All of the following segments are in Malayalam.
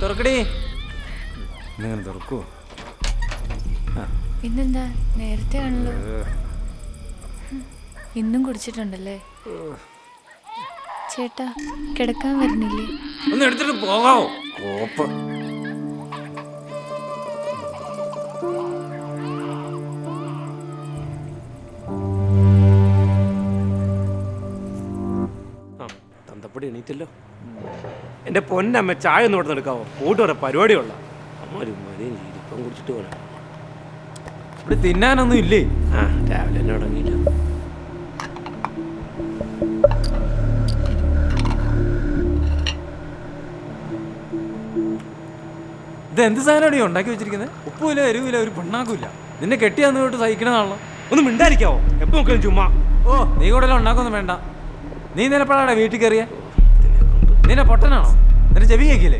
തുറക്കടി. ഇങ്ങനെ തുറക്കൂ. ഇന്നെന്താ നേരത്തെ ആണല്ലോ. ഇന്നും കുടിച്ചിട്ടുണ്ടല്ലേ ചേട്ടാ? കിടക്കാൻ വരുന്നില്ലേ? ഒന്ന് എടുത്തിട്ട് പോകാവോ? കോപ്പ്. തന്തപ്പടി എണീറ്റല്ലോ. എൻ്റെ പൊന്നമ്മ ചായ ഒന്നും ഇവിടെ എടുക്കാവോ? കൂട്ടുവരെ പരിപാടിയുള്ള അമ്മ ഒരു മതിയും ചെയ്ത് ഇപ്പം കുടിച്ചിട്ട് പോലെ. ഇവിടെ തിന്നാനൊന്നും ഇല്ലേ? രാവിലെ തന്നെ തുടങ്ങിയില്ല. ഇത് എന്ത് സാധനമാണ് ഉണ്ടാക്കി വെച്ചിരിക്കുന്നത്? ഉപ്പുമില്ല, എരിവില്ല, ഒരു പെണ്ണാക്കില്ല. നിന്നെ കെട്ടിയാന്ന് തൊട്ട് സഹിക്കണതാണല്ലോ. ഒന്ന് മിണ്ടായിരിക്കാവോ? എപ്പോൾ നോക്കിയാലും ചുമ്മാ. ഓ, നീ കൂടെ ഉണ്ടാക്കൊന്നും വേണ്ട. നീ നിലപ്പഴാടാ വീട്ടിൽ കയറിയ? നിന്നെ പൊട്ടനാണോ? നിന്റെ ചെവി കേൾക്കില്ലേ?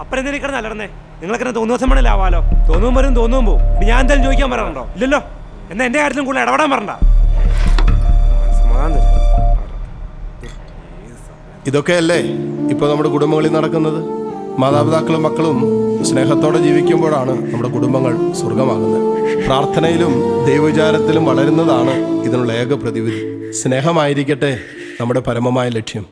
അപ്പുറം എന്തെങ്കിലും കിടന്ന് അലർന്നേ. നിങ്ങളൊക്കെ തോന്നുന്ന ദിവസം വേണേലും ആവാലോ. തോന്നുമ്പോൾ വരും, തോന്നുമ്പോൾ പോകും. ഞാൻ എന്തായാലും ചോദിക്കാൻ പറയാറുണ്ടോ? ഇല്ലല്ലോ. എന്നാൽ എൻ്റെ കാര്യത്തിലും കൂടുതൽ ഇടപെടാൻ പറയണ്ട. ഇതൊക്കെയല്ലേ ഇപ്പോൾ നമ്മുടെ കുടുംബങ്ങളിൽ നടക്കുന്നത്? മാതാപിതാക്കളും മക്കളും സ്നേഹത്തോടെ ജീവിക്കുമ്പോഴാണ് നമ്മുടെ കുടുംബങ്ങൾ സ്വർഗമാകുന്നത്. പ്രാർത്ഥനയിലും ദൈവവിചാരത്തിലും വളരുന്നതാണ് ഇതിനുള്ള ഏക പ്രതിവിധി. സ്നേഹമായിരിക്കട്ടെ നമ്മുടെ പരമമായ ലക്ഷ്യം.